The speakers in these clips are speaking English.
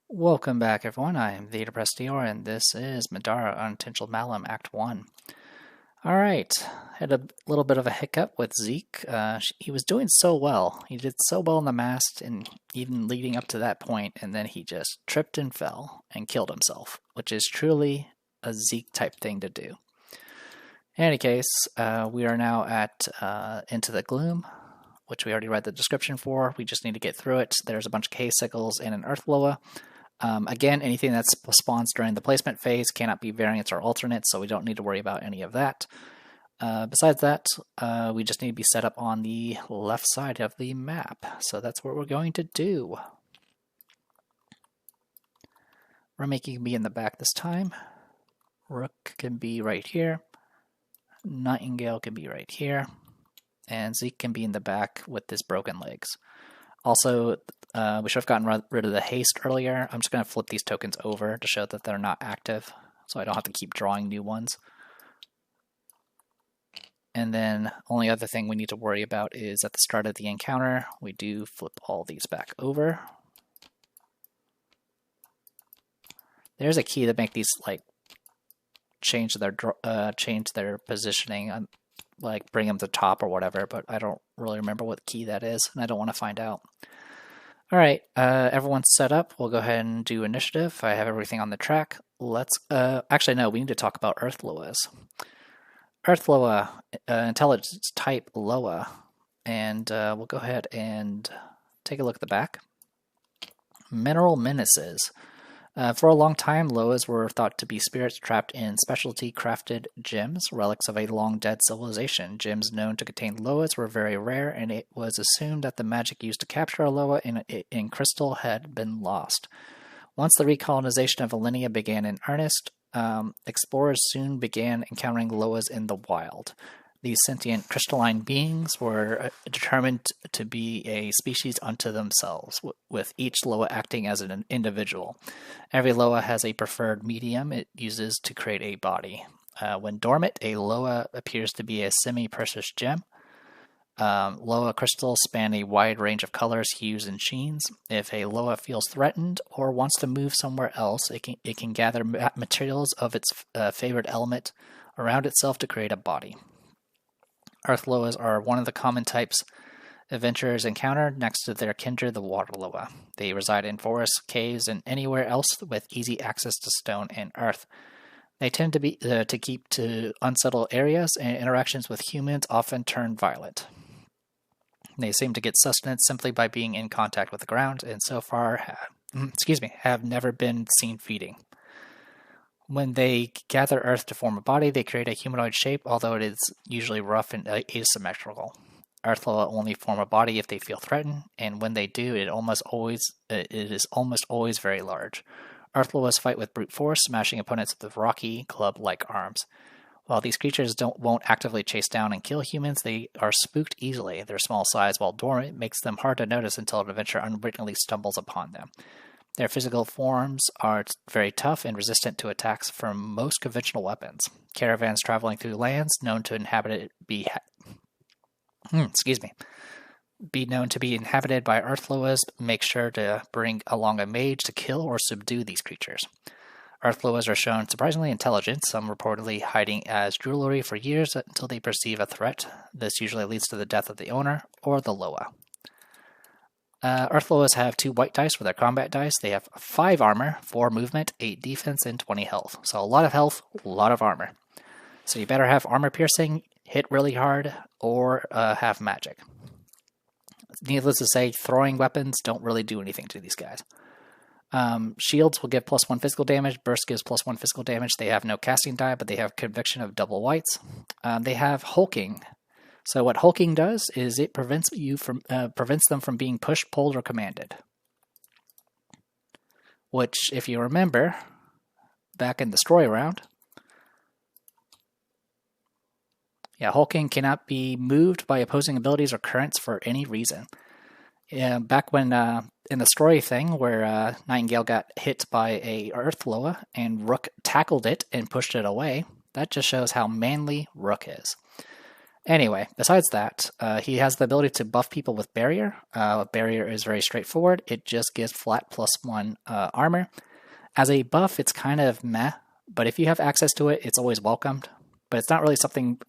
Welcome back, everyone. I am the Depressed Dior, and this is Middara Unintentional Malum, Act 1. Alright, had a little bit of a hiccup with Zeke. He was doing so well. He did so well in the mast, and even leading up to that point, and then he just tripped and fell and killed himself, which is truly a Zeke-type thing to do. In any case, we are now at Into the Gloom, which we already read the description for. We just need to get through it. There's a bunch of K-Sickles and an Earth Loa. Again, anything that spawns during the placement phase cannot be variants or alternates, so we don't need to worry about any of that. Besides that, we just need to be set up on the left side of the map, so that's what we're going to do. Rummaking can be in the back this time. Rook can be right here. Nightingale can be right here. And Zeke can be in the back with his broken legs. Also, we should have gotten rid of the haste earlier. I'm just going to flip these tokens over to show that they're not active, so I don't have to keep drawing new ones. And then, only other thing we need to worry about is at the start of the encounter, we do flip all these back over. There's a key to make these like change their positioning. Like bring them to the top or whatever, but I don't really remember what key that is, and I don't want to find out. Alright, everyone's set up. We'll go ahead and do initiative. I have everything on the track. Let's, actually no, we need to talk about Earth Loas. Earth Loa, intelligence type Loa, and we'll go ahead and take a look at the back. Mineral Menaces. For a long time, Loas were thought to be spirits trapped in specialty crafted gems, relics of a long-dead civilization. Gems known to contain Loas were very rare, and it was assumed that the magic used to capture a Loa in crystal had been lost. Once the recolonization of Alinea began in earnest, explorers soon began encountering Loas in the wild. These sentient crystalline beings were determined to be a species unto themselves, with each Loa acting as an individual. Every Loa has a preferred medium it uses to create a body. When dormant, a Loa appears to be a semi-precious gem. Loa crystals span a wide range of colors, hues, and sheens. If a Loa feels threatened or wants to move somewhere else, it can gather materials of its favorite element around itself to create a body. Earth Loas are one of the common types adventurers encounter next to their kindred, the Water Loa. They reside in forests, caves, and anywhere else with easy access to stone and earth. They tend to keep to unsettled areas, and interactions with humans often turn violent. They seem to get sustenance simply by being in contact with the ground, and so far have never been seen feeding. When they gather earth to form a body, they create a humanoid shape, although it is usually rough and asymmetrical. Earth Loa only form a body if they feel threatened, and when they do, it is almost always very large. Earth Loas fight with brute force, smashing opponents with rocky, club-like arms. While these creatures won't actively chase down and kill humans, they are spooked easily. Their small size, while dormant, makes them hard to notice until an adventurer unwittingly stumbles upon them. Their physical forms are very tough and resistant to attacks from most conventional weapons. Caravans traveling through lands known to be known to be inhabited by Earth Loas make sure to bring along a mage to kill or subdue these creatures. Earth Loas are shown surprisingly intelligent, some reportedly hiding as jewelry for years until they perceive a threat. This usually leads to the death of the owner or the Loa. Earth Loas have 2 white dice for their combat dice. They have 5 armor, 4 movement, 8 defense, and 20 health. So a lot of health, a lot of armor. So you better have armor piercing, hit really hard, or have magic. Needless to say, throwing weapons don't really do anything to these guys. Shields will give +1 physical damage. Burst gives +1 physical damage. They have no casting die, but they have conviction of double whites. They have hulking. So what hulking does is it prevents them from being pushed, pulled, or commanded. Which, if you remember, back in the story round, hulking cannot be moved by opposing abilities or currents for any reason. Back when in the story thing where Nightingale got hit by a Earth Loa and Rook tackled it and pushed it away, that just shows how manly Rook is. Anyway, besides that, he has the ability to buff people with Barrier. Barrier is very straightforward. It just gives flat +1 armor. As a buff, it's kind of meh, but if you have access to it, it's always welcomed. But it's not really something...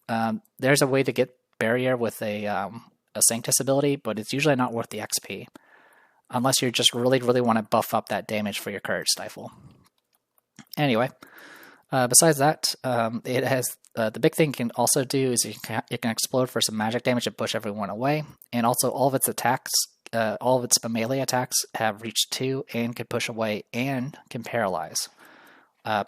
there's a way to get Barrier with a Sanctus ability, but it's usually not worth the XP. Unless you just really, really want to buff up that damage for your Courage Stifle. Anyway, besides that, it has... the big thing it can also do is it can explode for some magic damage and push everyone away. And also all of its attacks, all of its melee attacks have reach 2 and can push away and can paralyze.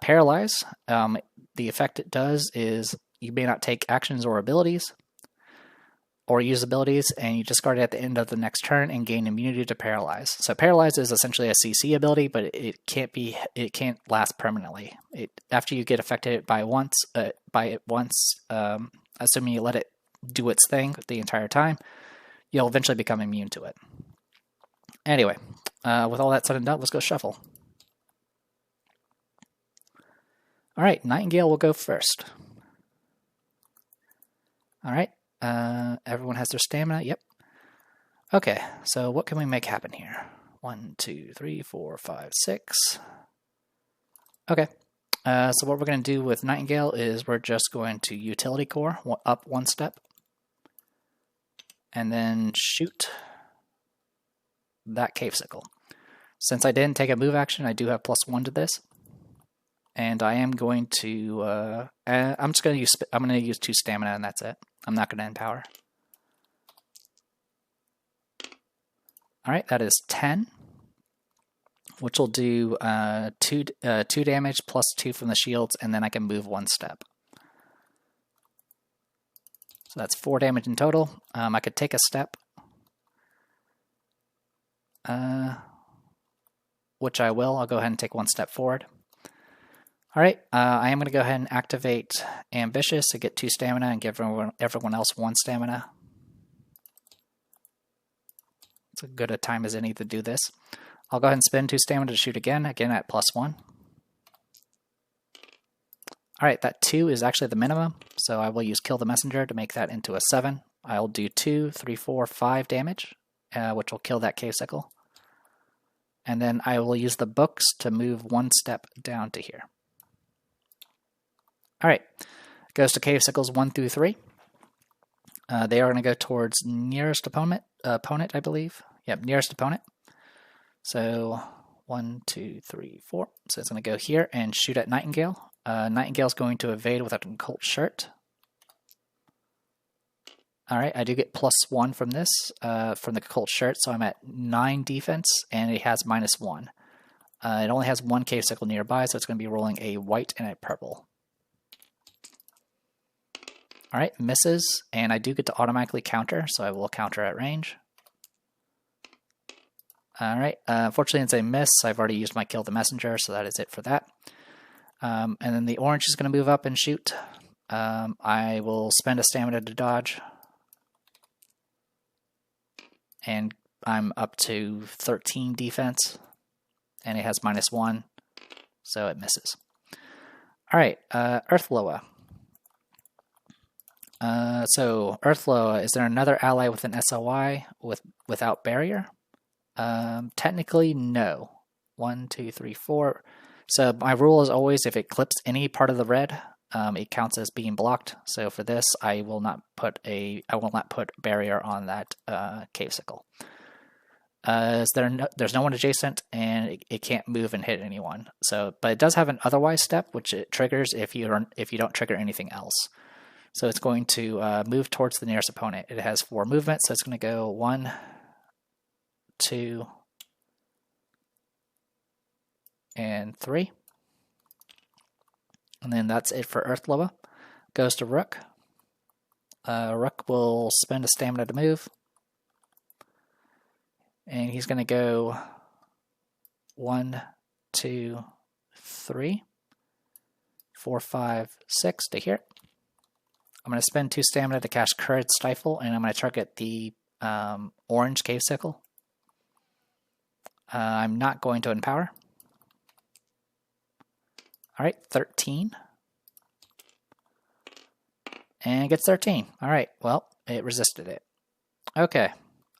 Paralyze, the effect it does is you may not take actions or abilities or use abilities, and you discard it at the end of the next turn and gain immunity to paralyze. So paralyze is essentially a CC ability, but it can't last permanently. After you get affected by it once, assuming you let it do its thing the entire time, you'll eventually become immune to it. Anyway, with all that said and done, let's go shuffle. All right, Nightingale will go first. All right. Everyone has their stamina. Yep. Okay, so what can we make happen here? 1, 2, 3, 4, 5, 6. Okay. So what we're going to do with Nightingale is we're just going to Utility Core up 1 step, and then shoot that Cave Sickle. Since I didn't take a move action, I do have +1 to this, and I am going to. I'm going to use 2 stamina, and that's it. I'm not going to empower. Alright, that is 10, which will do 2 damage +2 from the shields, and then I can move 1 step. So that's 4 damage in total. I could take a step, which I will. I'll go ahead and take 1 step forward. Alright, I am going to go ahead and activate Ambitious to get 2 stamina and give everyone else 1 stamina. It's as good a time as any to do this. I'll go ahead and spend 2 stamina to shoot again at +1. Alright, that 2 is actually the minimum, so I will use Kill the Messenger to make that into a 7. I'll do 2, 3, 4, 5 damage, which will kill that Cave Sickle. And then I will use the books to move 1 step down to here. Alright, goes to Cave Sickles 1 through 3. They are going to go towards nearest opponent, I believe. Yep, nearest opponent. So 1, 2, 3, 4. So it's going to go here and shoot at Nightingale. Nightingale's going to evade with an Occult Shirt. Alright, I do get +1 from this, from the Occult Shirt, so I'm at 9 defense, and it has -1. It only has 1 Cave Sickle nearby, so it's going to be rolling a white and a purple. Alright, misses, and I do get to automatically counter, so I will counter at range. Alright, unfortunately it's a miss. I've already used my Kill the Messenger, so that is it for that. And then the orange is going to move up and shoot. I will spend a stamina to dodge. And I'm up to 13 defense, and it has -1, so it misses. Alright, Earthloa. So Earthloa, is there another ally with an SOI without barrier? Technically, no. 1, 2, 3, 4. So my rule is always if it clips any part of the red, it counts as being blocked. So for this, I will not put barrier on that Cave Sickle. There's no one adjacent, and it can't move and hit anyone. So, but it does have an otherwise step, which it triggers if you don't trigger anything else. So it's going to move towards the nearest opponent. It has 4 movements, so it's going to go 1, 2, and 3. And then that's it for Earthloa. Goes to Rook. Rook will spend a stamina to move. And he's going to go 1, 2, 3, 4, 5, 6 to here. I'm going to spend 2 stamina to cast Courage Stifle, and I'm going to target the orange Cave Sickle. I'm not going to empower. Alright, 13. And gets 13. All right, well, it resisted it. Okay.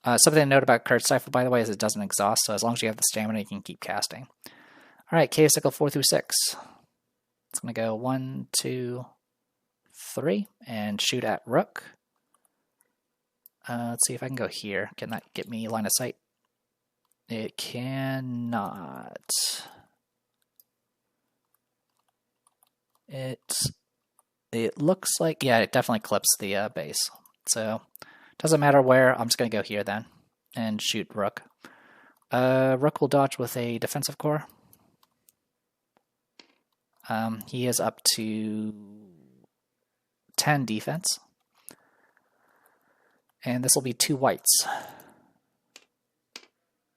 Something to note about Curse Stifle, by the way, is it doesn't exhaust, so as long as you have the stamina, you can keep casting. All right, Cave Sickle 4 through 6. It's going to go 1, 2, 3, and shoot at Rook. Let's see if I can go here. Can that get me line of sight? It cannot. It looks like, yeah, it definitely clips the base. So, doesn't matter where, I'm just going to go here then and shoot Rook. Rook will dodge with a defensive core. He is up to 10 defense. And this will be 2 whites.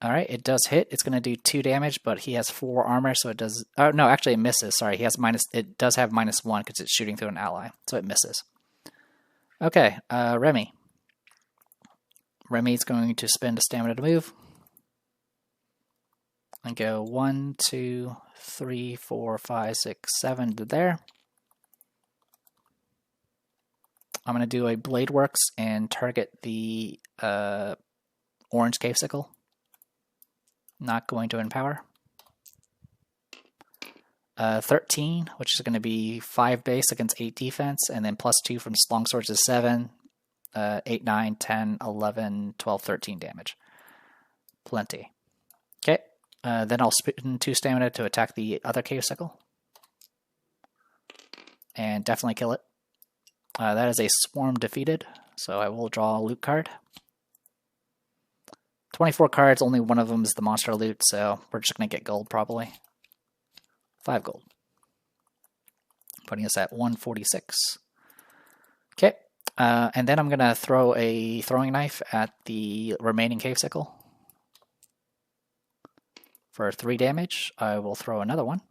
Alright, it does hit. It's going to do 2 damage, but he has 4 armor, so it does... Oh, no, actually it misses. Sorry, he has it does have -1 because it's shooting through an ally, so it misses. Okay, Remy. Remy's going to spend a stamina to move. And go 1, 2, 3, 4, 5, 6, 7 to there. I'm going to do a Blade Works and target the orange Cave Sickle. Not going to empower. 13, which is going to be 5 base against 8 defense, and then +2 from longswords is 7, 8, 9, 10, 11, 12, 13 damage. Plenty. Okay, then I'll spend 2 stamina to attack the other Cave Sickle. And definitely kill it. That is a swarm defeated, so I will draw a loot card. 24 cards, only one of them is the monster loot, so we're just going to get gold probably. 5 gold. Putting us at 146. Okay, and then I'm going to throw a throwing knife at the remaining Cave Sickle. For 3 damage, I will throw another one.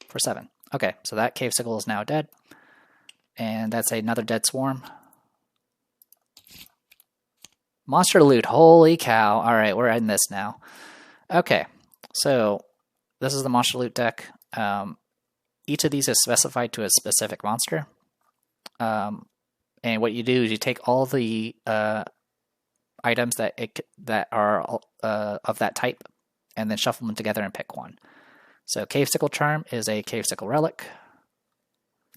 For 7. Okay, so that Cave Sickle is now dead. And that's another dead swarm. Monster loot, holy cow. Alright, we're in this now. Okay, so this is the monster loot deck. Each of these is specified to a specific monster. And what you do is you take all the items that are of that type, and then shuffle them together and pick one. So Cave Sickle Charm is a Cave Sickle Relic.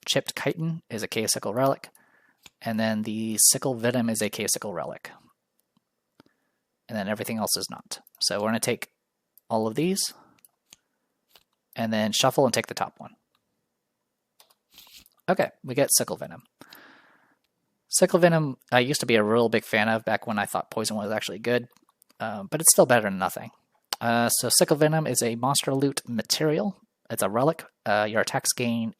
Chipped Chitin is a Cave Sickle Relic. And then the Sickle Venom is a Cave Sickle Relic. And then everything else is not. So we're going to take all of these, and then shuffle and take the top one. Okay, we get Sickle Venom. Sickle Venom I used to be a real big fan of back when I thought poison was actually good, but it's still better than nothing. So Sickle Venom is a monster loot material. It's a relic. Your attacks gain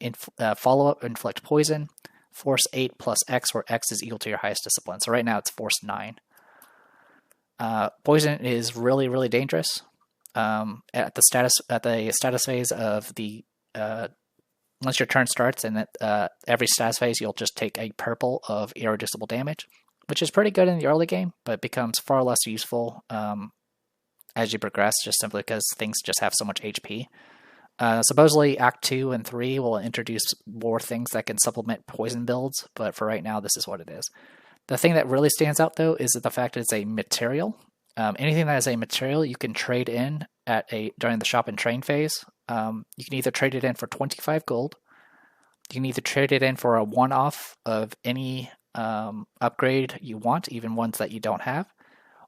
follow-up, inflict poison, force 8 plus X, where X is equal to your highest discipline. So right now it's force 9. Poison is really, really dangerous. At the status phase of the once your turn starts, and every status phase you'll just take a purple of irreducible damage, which is pretty good in the early game, but it becomes far less useful as you progress, just simply because things just have so much HP. Supposedly Act 2 and 3 will introduce more things that can supplement poison builds, but for right now this is what it is. The thing that really stands out though is the fact that it's a material. Anything that is a material you can trade in during the shop and train phase. You can either trade it in for 25 gold, you can either trade it in for a one-off of any upgrade you want, even ones that you don't have,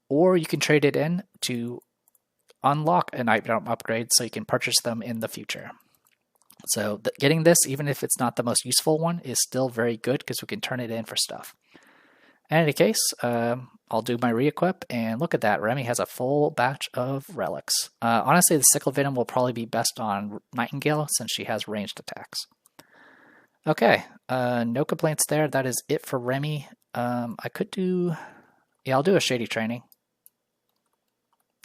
or you can trade it in to unlock an item upgrade so you can purchase them in the future. So getting this, even if it's not the most useful one, is still very good because we can turn it in for stuff. In any case, I'll do my re-equip, and look at that, Remy has a full batch of relics. Honestly, the Sickle Venom will probably be best on Nightingale since she has ranged attacks. Okay, no complaints there. That is it for Remy. I could do... Yeah, I'll do a Shady Training.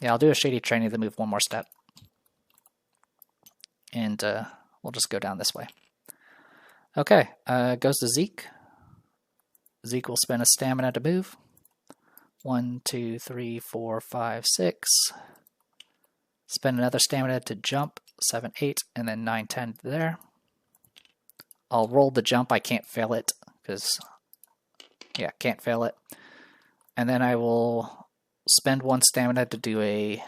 Yeah, I'll do a Shady Training to move one more step. And we'll just go down this way. Okay, goes to Zeke. Zeke will spend a stamina to move. 1, 2, 3, 4, 5, 6. Spend another stamina to jump. 7, 8, and then 9, 10 there. I'll roll the jump. I can't fail it because, yeah, can't fail it. And then I will spend 1 stamina to do a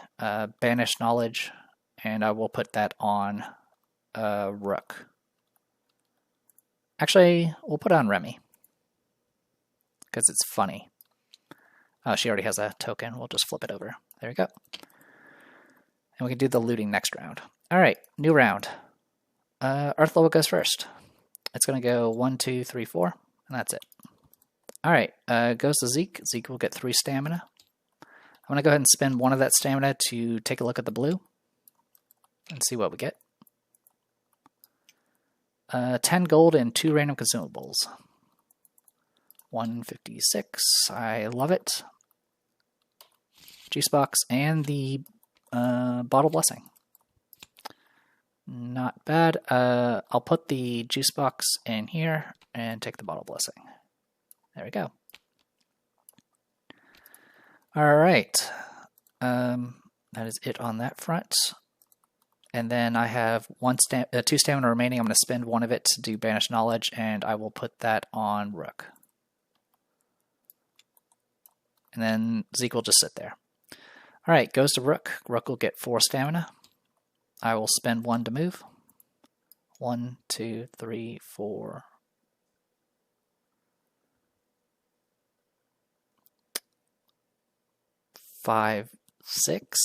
banish knowledge, and I will put that on Rook. Actually, we'll put it on Remy because it's funny. Oh, she already has a token. We'll just flip it over. There we go. And we can do the looting next round. All right, new round. Earth level goes first. It's going to go 1, 2, 3, 4, and that's it. All right, goes to Zeke. Zeke will get 3 stamina. I'm going to go ahead and spend 1 of that stamina to take a look at the blue and see what we get. 10 gold and 2 random consumables. 156. I love it. Juice box and the bottle blessing. Not bad. I'll put the juice box in here and take the bottle blessing. There we go. All right. That is it on that front. And then I have 2 stamina remaining. I'm going to spend 1 of it to do banish knowledge, and I will put that on Rook. And then Zeke will just sit there. All right, goes to Rook. Rook will get 4 stamina. I will spend 1 to move. 1, 2, 3, 4. 5, 6.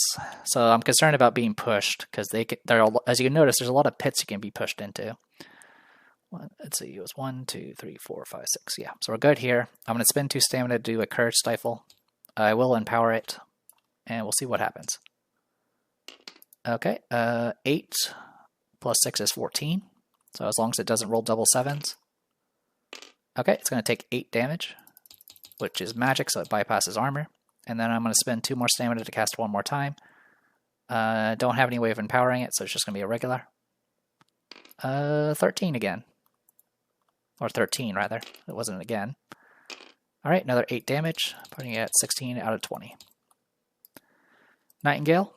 So I'm concerned about being pushed because as you can notice, there's a lot of pits you can be pushed into. Let's see, it was 1, 2, 3, 4, 5, 6. Yeah, so we're good here. I'm going to spend 2 stamina to do a courage stifle. I will empower it, and we'll see what happens. Okay, 8 plus 6 is 14. So as long as it doesn't roll double 7s. Okay, it's going to take 8 damage, which is magic, so it bypasses armor. And then I'm going to spend 2 more stamina to cast 1 more time. Don't have any way of empowering it, so it's just going to be a regular. 13 again. Or 13, rather. It wasn't again. Alright, another 8 damage, putting it at 16 out of 20. Nightingale.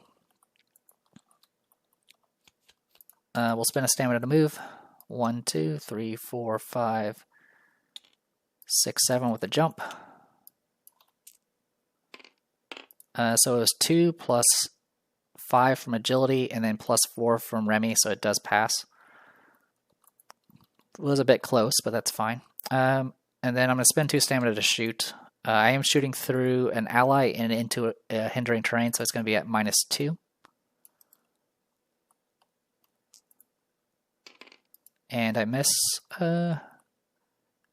We'll spend a stamina to move. 1, 2, 3, 4, 5, 6, 7 with a jump. So it was 2 plus 5 from agility, and then plus 4 from Remy, so it does pass. It was a bit close, but that's fine. And then I'm going to spend 2 stamina to shoot. I am shooting through an ally and into a hindering terrain, so it's going to be at -2. And I miss. Yeah,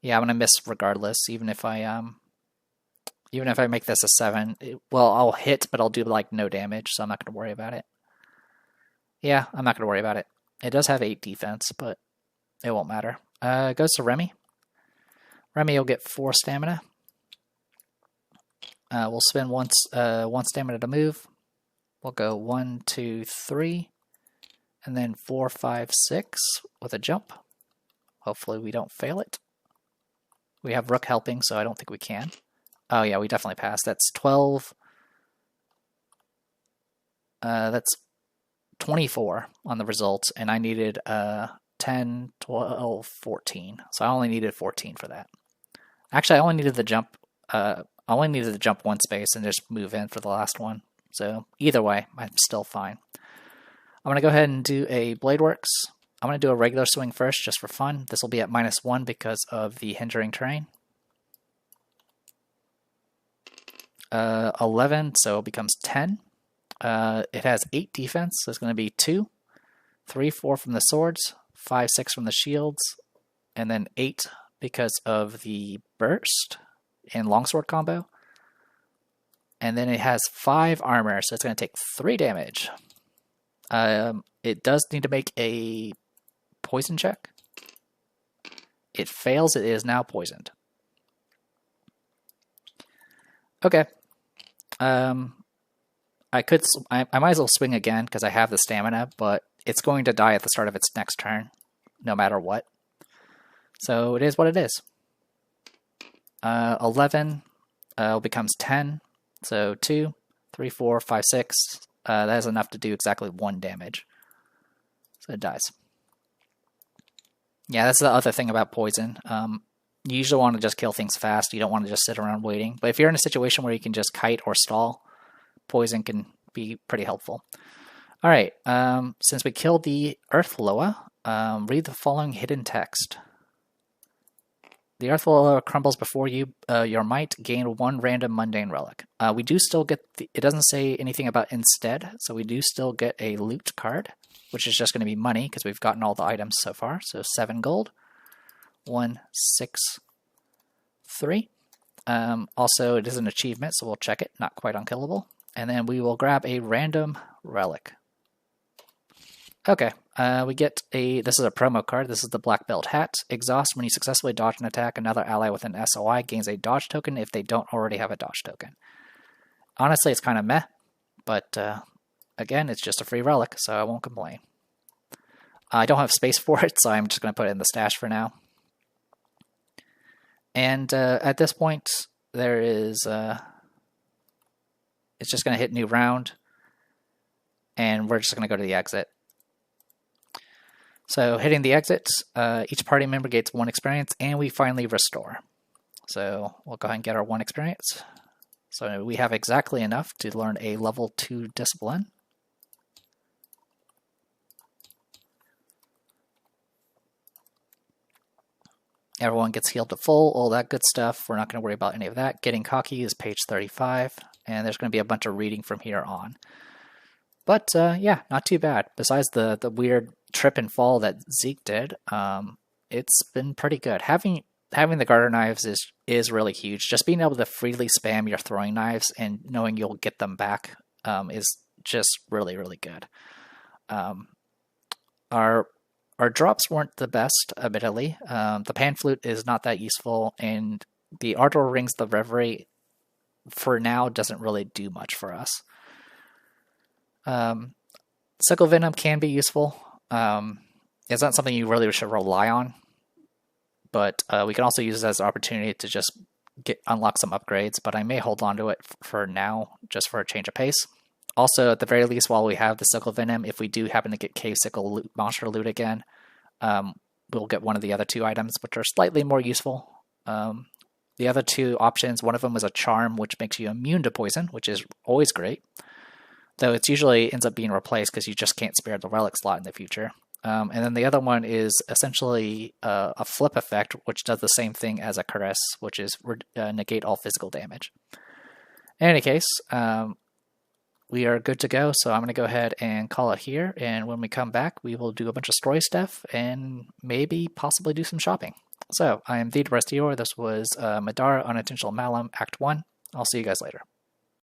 I'm going to miss regardless, even if I make this a 7. Well, I'll hit, but I'll do like no damage, so I'm not going to worry about it. Yeah, I'm not going to worry about it. It does have 8 defense, but it won't matter. It goes to Remy. Remy will get 4 stamina. We'll spend 1 stamina to move. We'll go 1, 2, 3, and then 4, 5, 6 with a jump. Hopefully we don't fail it. We have Rook helping, so I don't think we can. Oh yeah, we definitely passed. That's 12. That's 24 on the results, and I needed 10, 12, 14. So I only needed 14 for that. Actually, I only needed the jump. I only needed to jump 1 space and just move in for the last one. So either way, I'm still fine. I'm going to go ahead and do a Blade Works. I'm going to do a regular swing first, just for fun. This will be at -1 because of the hindering terrain. 11, so it becomes 10. It has 8 defense, so it's going to be 2, 3, 4 from the swords, 5, 6 from the shields, and then 8 because of the burst and longsword combo. And then it has 5 armor, so it's going to take 3 damage. It does need to make a poison check. It fails, it is now poisoned. Okay. I might as well swing again because I have the stamina, but it's going to die at the start of its next turn, no matter what. So it is what it is. 11 becomes 10, so 2, 3, 4, 5, 6. That is enough to do exactly 1 damage. So it dies. Yeah, that's the other thing about poison. You usually want to just kill things fast. You don't want to just sit around waiting. But if you're in a situation where you can just kite or stall, poison can be pretty helpful. All right, since we killed the Earth Loa, read the following hidden text. The Earth Loa crumbles before you. Your might gain 1 random mundane relic. We do still get it doesn't say anything about instead, so we do still get a loot card, which is just going to be money because we've gotten all the items so far. So 7 gold. 1, 6, 3. Also, it is an achievement, so we'll check it. Not quite unkillable. And then we will grab a random relic. Okay, we get this is a promo card. This is the Black Belt Hat. Exhaust when you successfully dodge an attack. Another ally with an SOI gains a dodge token if they don't already have a dodge token. Honestly, it's kind of meh, but again, it's just a free relic, so I won't complain. I don't have space for it, so I'm just going to put it in the stash for now. And at this point, there is... it's just going to hit new round, and we're just going to go to the exit. So hitting the exit, each party member gets 1 experience, and we finally restore. So we'll go ahead and get our 1 experience. So we have exactly enough to learn a level 2 discipline. Everyone gets healed to full, all that good stuff. We're not going to worry about any of that. Getting cocky is page 35, and there's going to be a bunch of reading from here on. But yeah, not too bad. Besides the weird trip and fall that Zeke did, it's been pretty good. Having the garter knives is really huge. Just being able to freely spam your throwing knives and knowing you'll get them back is just really, really good. Our drops weren't the best, admittedly. The pan flute is not that useful, and the Ardor Rings the Reverie, for now, doesn't really do much for us. Sickle Venom can be useful. It's not something you really should rely on, but we can also use it as an opportunity to just unlock some upgrades, but I may hold on to it for now, just for a change of pace. Also, at the very least, while we have the Sickle Venom, if we do happen to get Cave Sickle monster loot again, we'll get one of the other 2 items, which are slightly more useful. The other 2 options, one of them was a Charm, which makes you immune to poison, which is always great. Though it usually ends up being replaced because you just can't spare the relic slot in the future. And then the other one is essentially a flip effect, which does the same thing as a Caress, which is negate all physical damage. In any case, we are good to go, so I'm going to go ahead and call it here, and when we come back, we will do a bunch of story stuff, and maybe possibly do some shopping. So, I am the Restior. This was Middara Unintentional Malum, Act 1. I'll see you guys later.